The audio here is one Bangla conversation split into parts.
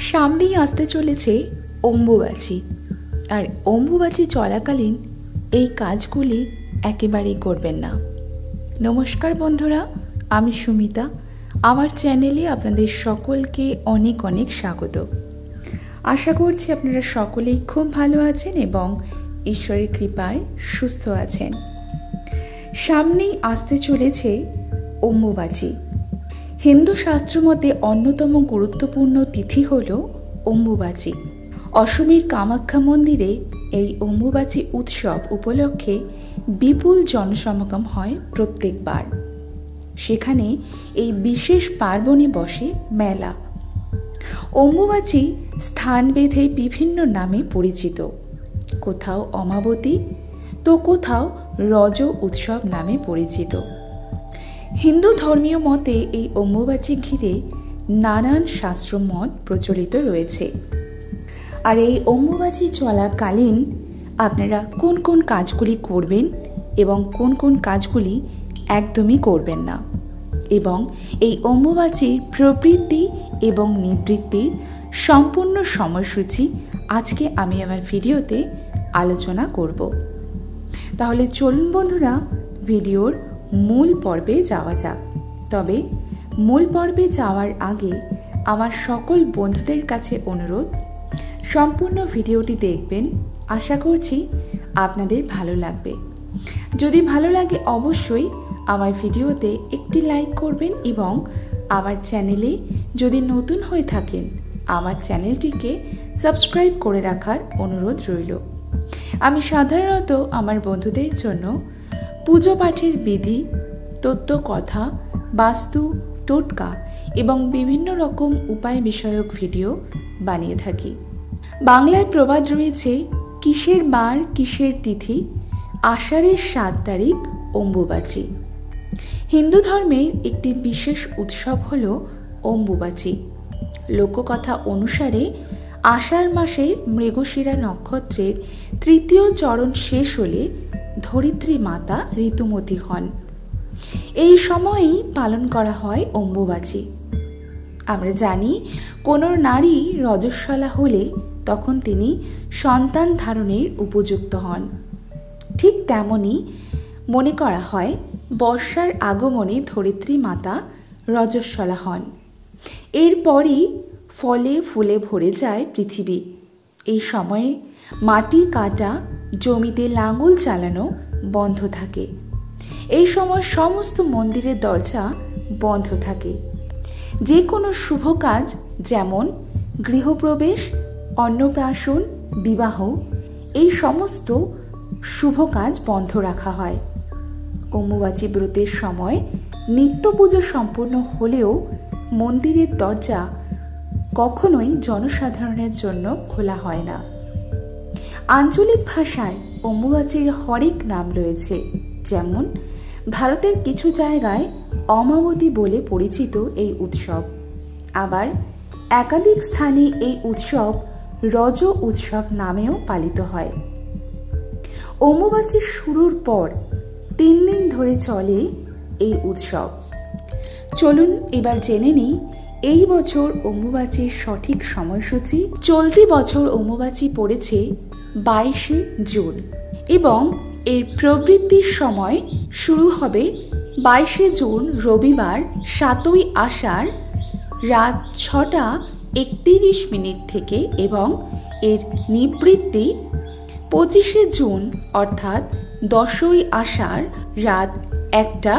সামনেই আসতে চলেছে অম্বুবাচী। আর অম্বুবাচী চলাকালীন এই কাজগুলি একেবারেই করবেন না। নমস্কার বন্ধুরা, আমি সুমিতা। আমার চ্যানেলে আপনাদের সকলকে অনেক অনেক স্বাগত। আশা করছি আপনারা সকলেই খুব ভালো আছেন এবং ঈশ্বরের কৃপায় সুস্থ আছেন। সামনেই আসতে চলেছে অম্বুবাচী। হিন্দু শাস্ত্র মতে অন্যতম গুরুত্বপূর্ণ তিথি হল অম্বুবাচী। অসমের কামাখ্যা মন্দিরে এই অম্বুবাচী উৎসব উপলক্ষে বিপুল জনসমাগম হয় প্রত্যেকবার। সেখানে এই বিশেষ পার্বণে বসে মেলা। অম্বুবাচী স্থানভেদে বিভিন্ন নামে পরিচিত। কোথাও অমাবতী তো কোথাও রজ উৎসব নামে পরিচিত। হিন্দু ধর্মীয় মতে এই অম্বুবাচী ঘিরে নানান শাস্ত্রমত প্রচলিত রয়েছে। আর এই অম্বুবাচী চলাকালীন আপনারা কোন কোন কাজগুলি করবেন এবং কোন কোন কাজগুলি একদমই করবেন না, এবং এই অম্বুবাচীর প্রবৃত্তি এবং নিবৃত্তির সম্পূর্ণ সময়সূচি আজকে আমি আমার ভিডিওতে আলোচনা করব। তাহলে চলুন বন্ধুরা, ভিডিওর মূল পর্বে যাওয়া যাক। তবে মূল পর্বে যাওয়ার আগে আমার সকল বন্ধুদের কাছে অনুরোধ, সম্পূর্ণ ভিডিওটি দেখবেন। আশা করছি আপনাদের ভালো লাগবে। যদি ভালো লাগে অবশ্যই আমার ভিডিওতে একটি লাইক করবেন এবং আমার চ্যানেলে যদি নতুন হয়ে থাকেন আমার চ্যানেলটিকে সাবস্ক্রাইব করে রাখার অনুরোধ রইল। আমি সাধারণত আমার বন্ধুদের জন্য পুজো পাঠের বিধি, তত্ত্ব কথা, বাস্তু, টোটকা এবং বিভিন্ন রকম উপায় বিষয়ক ভিডিও বানিয়ে থাকি। বাংলায় প্রবাদ রয়েছে, কিসের বার কিসের তিথি, আষাঢ়ের 7 তারিখ অম্বুবাচী। হিন্দু ধর্মের একটি বিশেষ উৎসব হল অম্বুবাচী। লোককথা অনুসারে আষাঢ় মাসের মৃগশিরা নক্ষত্রের 3য় চরণ শেষ হলে ধরিত্রী মাতা ঋতুমতী হন। এই সময়েই পালন করা হয় অম্বুবাচী। আমরা জানি, কোনো নারী রজস্বলা হলে তখন তিনি সন্তান ধারণের উপযুক্ত হন। ঠিক তেমনি মনে করা হয় বর্ষার আগমনে ধরিত্রী মাতা রজস্বলা হন। এরপরই ফলে ফুলে ভরে যায় পৃথিবী। এই সময়ে মাটি কাটা, জমিতে লাঙল চালানো বন্ধ থাকে। এই সময় সমস্ত মন্দিরের দরজা বন্ধ থাকে। যে কোনো শুভ কাজ, যেমন গৃহপ্রবেশ, অন্নপ্রাশন, বিবাহ, এই সমস্ত শুভ কাজ বন্ধ রাখা হয়। অম্বুবাচী ব্রতের সময় নিত্য পুজো সম্পূর্ণ হলেও মন্দিরের দরজা কখনোই জনসাধারণের জন্য খোলা হয় না। আঞ্চলিক ভাষায় অম্বুবাচীর হরেক নাম রয়েছে। যেমন ভারতের কিছু জায়গায় অমাবতী বলে পরিচিত এই উৎসব। আবার একাধিক স্থানে এই উৎসব রজ উৎসব নামেও পালিত হয়। অম্বুবাচী শুরুর পর 3 দিন ধরে চলে এই উৎসব। চলুন এবার জেনে নিই এই বছর অম্বুবাচীর সঠিক সময়সূচি। চলতি বছর অম্বুবাচী পড়েছে 22শে জুন এবং এর প্রবৃত্তির সময় শুরু হবে 22শে জুন রবিবার 7ই আষাঢ় রাত 6টা 31 মিনিট থেকে এবং এর নিবৃত্তি 25শে জুন অর্থাৎ 10ই আষাঢ় রাত 1টা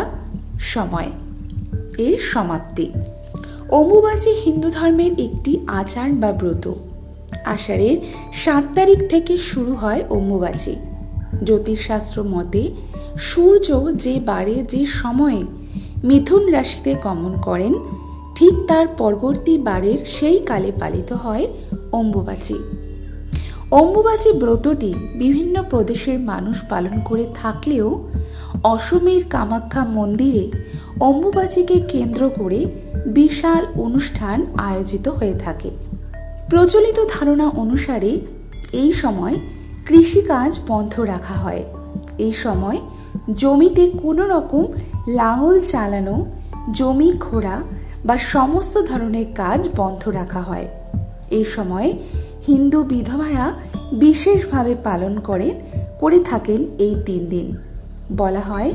সময় এর সমাপ্তি। অম্বুবাচী হিন্দু ধর্মের একটি আচার বা ব্রত। আষাঢ়ের 7 তারিখ থেকে শুরু হয় অম্বুবাচী। জ্যোতিষশাস্ত্র মতে সূর্য যে বারে যে সময়ে মিথুন রাশিতে গমন করেন, ঠিক তার পরবর্তী বারের সেই কালে পালিত হয় অম্বুবাচী। অম্বুবাচী ব্রতটি বিভিন্ন প্রদেশের মানুষ পালন করে থাকলেও অসমের কামাখ্যা মন্দিরে অম্বুবাচীকে কেন্দ্র করে বিশাল অনুষ্ঠান আয়োজিত হয়ে থাকে। প্রচলিত ধারণা অনুসারে এই সময় কৃষিকাজ বন্ধ রাখা হয়। এই সময় জমিতে কোনো রকম লাঙল চালানো, জমি খোঁড়া বা সমস্ত ধরনের কাজ বন্ধ রাখা হয়। এই সময় হিন্দু বিধবারা বিশেষভাবে পালন করে থাকেন এই 3 দিন। বলা হয়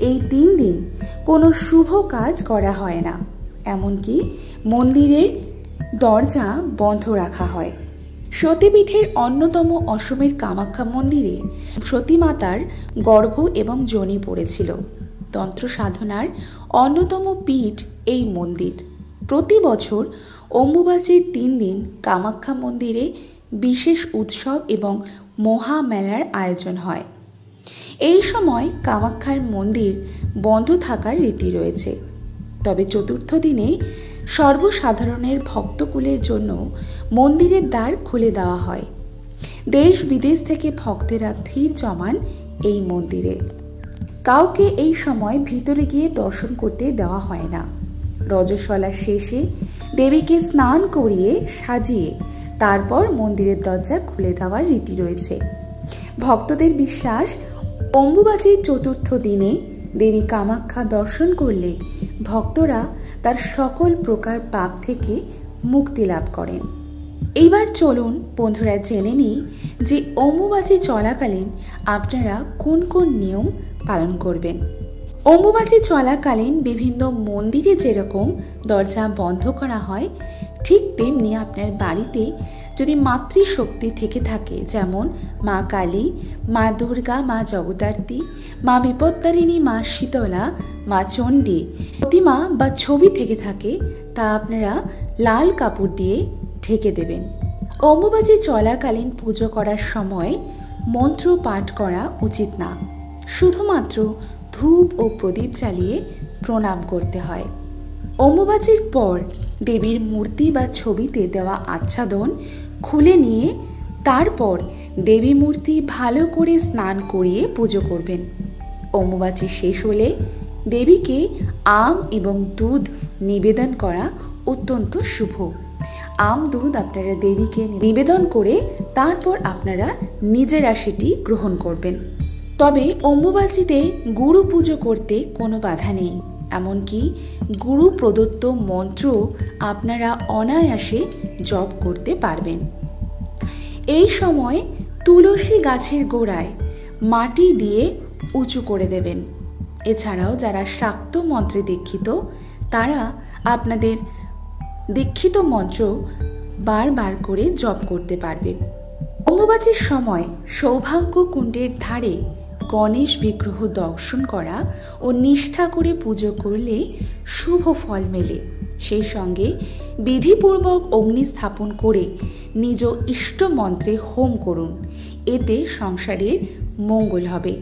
এই 3 দিন কোনো শুভ কাজ করা হয় না, এমনকি মন্দিরের দরজা বন্ধ রাখা হয়। সতীপীঠের অন্যতম অসমের কামাখ্যা মন্দিরে সতীমাতার গর্ভ এবং যোনি পড়েছিল। তন্ত্র সাধনার অন্যতম পীঠ এই মন্দির। প্রতি বছর অম্বুবাচীর 3 দিন কামাখ্যা মন্দিরে বিশেষ উৎসব এবং মহামেলার আয়োজন হয়। এই সময় কামাখ্যার মন্দির বন্ধ থাকার রীতি রয়েছে, তবে চতুর্থ দিনে সর্বসাধারণের ভক্তকুলের জন্য মন্দিরের দ্বার খুলে দেওয়া হয়। দেশ বিদেশ থেকে ভক্তেরা ভিড় জমান এই মন্দিরে। কাউকে এই সময় ভিতরে গিয়ে দর্শন করতে দেওয়া হয় না। রজস্বলা শেষে দেবীকে স্নান করিয়ে সাজিয়ে তারপর মন্দিরের দরজা খুলে দেওয়ার রীতি রয়েছে। ভক্তদের বিশ্বাস, অম্বুবাচীর চতুর্থ দিনে দেবী কামাখ্যা দর্শন করলে ভক্তরা তার সকল প্রকার পাপ থেকে মুক্তি লাভ করেন। এইবার চলুন বন্ধুরা জেনে নিই যে অম্বুবাচী চলাকালীন আপনারা কোন কোন নিয়ম পালন করবেন। অম্বুবাচী চলাকালীন বিভিন্ন মন্দিরে যেরকম দরজা বন্ধ করা হয়, ঠিক তেমনি আপনার বাড়িতে যদি মাতৃশক্তি থেকে থাকে, যেমন মা কালী, মা দুর্গা, মা জগদ্ধাত্রী, মা বিপত্তারিণী, মা শীতলা, মা চণ্ডী প্রতিমা বা ছবি থেকে থাকে, তা আপনারা লাল কাপড় দিয়ে ঢেকে দেবেন। অম্বুবাচী চলাকালীন পুজো করার সময় মন্ত্র পাঠ করা উচিত না, শুধুমাত্র ধূপ ও প্রদীপ জ্বালিয়ে প্রণাম করতে হয়। অম্বুবাচীর পর দেবীর মূর্তি বা ছবিতে দেওয়া আচ্ছাদন খুলে নিয়ে তারপর দেবী মূর্তি ভালো করে স্নান করিয়ে পুজো করবেন। অম্বুবাচী শেষ হলে দেবীকে আম এবং দুধ নিবেদন করা অত্যন্ত শুভ। আম দুধ আপনারা দেবীকে নিবেদন করে তারপর আপনারা নিজেরা সেটি গ্রহণ করবেন। তবে অম্বুবাচীতে গুরু পুজো করতে কোনো বাধা নেই, এমনকি গুরু প্রদত্ত মন্ত্র আপনারা অনায়াসে জপ করতে পারবেন। এই সময় তুলসী গাছের গোড়ায় মাটি দিয়ে উঁচু করে দেবেন। এছাড়াও যারা শাক্ত মন্ত্রে দীক্ষিত, তারা আপনাদের দীক্ষিত মন্ত্র বারবার করে জপ করতে পারবেন। অম্বুবাচীর সময় সৌভাগ্য কুণ্ডের ধারে গণেশ বিগ্রহ দর্শন করা ও নিষ্ঠা করে পুজো করলে শুভ ফল মেলে। সেই সঙ্গে বিধিপূর্বক অগ্নি স্থাপন করে নিজ ইষ্ট মন্ত্রে হোম করুন, এতে সংসারের মঙ্গল হবে।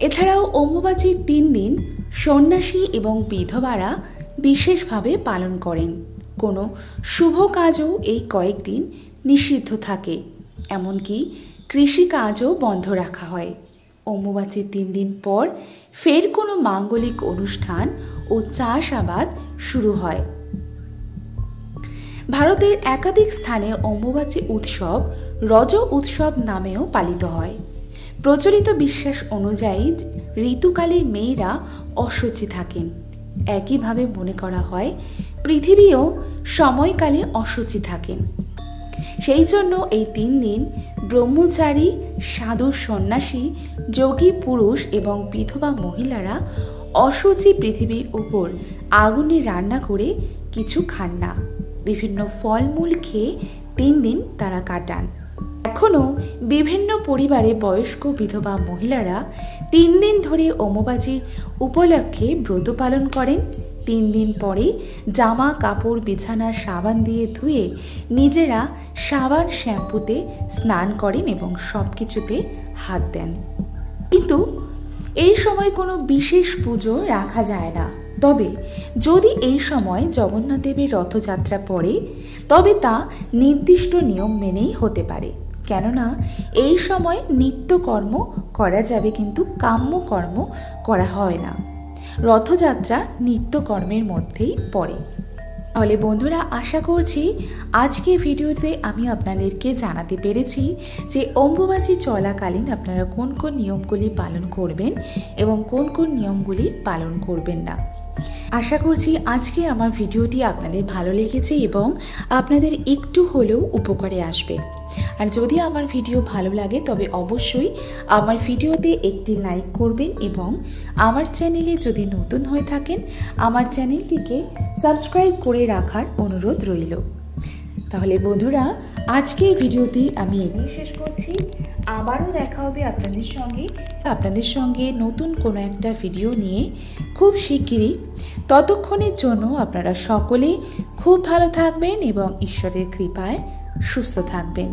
এছাড়াও অম্বুবাচীর 3 দিন সন্ন্যাসী এবং বিধবারা বিশেষভাবে পালন করেন। কোনো শুভ কাজও এই কয়েকদিন নিষিদ্ধ থাকে, এমনকি কৃষিকাজও বন্ধ রাখা হয়। অম্বুবাচীর 3 দিন পর ফের কোনো মাঙ্গলিক অনুষ্ঠান ও চাষাবাদ শুরু হয়। ভারতের একাধিক স্থানে অম্বুবাচী উৎসব রজ উৎসব নামেও পালিত হয়। প্রচলিত বিশ্বাস অনুযায়ী ঋতুকালে মেয়েরা অশুচি থাকেন। একইভাবে মনে করা হয় পৃথিবীও সময়কালে অশুচি থাকেন। সেই জন্য এই 3 দিন ব্রহ্মচারী, সাধু, সন্ন্যাসী, যোগী পুরুষ এবং বিধবা মহিলারা অশুচি পৃথিবীর উপর আগুনে রান্না করে কিছু খান না। বিভিন্ন ফলমূল খেয়ে 3 দিন তারা কাটান। এখনও বিভিন্ন পরিবারে বয়স্ক বিধবা মহিলারা 3 দিন ধরে অম্বুবাচী উপলক্ষে ব্রত পালন করেন। 3 দিন পরে জামা কাপড় বিছানা সাবান দিয়ে ধুয়ে নিজেরা সাবান শ্যাম্পুতে স্নান করেন এবং সব কিছুতে হাত দেন। কিন্তু এই সময় কোনো বিশেষ পুজো রাখা যায় না। তবে যদি এই সময় জগন্নাথ দেবের রথযাত্রা পড়ে, তবে তা নির্দিষ্ট নিয়ম মেনেই হতে পারে। কেননা এই সময় নিত্যকর্ম করা যাবে, কিন্তু কাম্যকর্ম করা হয় না। রথযাত্রা নিত্যকর্মের মধ্যেই পড়ে। তাহলে বন্ধুরা, আশা করছি আজকে ভিডিওতে আমি আপনাদেরকে জানাতে পেরেছি যে অম্বুবাচী চলাকালীন আপনারা কোন কোন নিয়মগুলি পালন করবেন এবং কোন কোন নিয়মগুলি পালন করবেন না। আশা করছি আজকে আমার ভিডিওটি আপনাদের ভালো লেগেছে এবং আপনাদের একটু হলেও উপকারে আসবে। আর যদি আমার ভিডিও ভালো লাগে তবে অবশ্যই আমার ভিডিওতে একটি লাইক করবেন এবং আমার চ্যানেলে যদি নতুন হয়ে থাকেন আমার চ্যানেলটিকে সাবস্ক্রাইব করে রাখার অনুরোধ রইল। তাহলে বন্ধুরা, আজকের ভিডিওটি আমি এখানেই শেষ করছি। আবারও দেখা হবে আপনাদের সঙ্গে নতুন কোনো একটা ভিডিও নিয়ে খুব শিগগিরই। ততক্ষণের জন্য আপনারা সকলে খুব ভালো থাকবেন এবং ঈশ্বরের কৃপায় সুস্থ থাকবেন।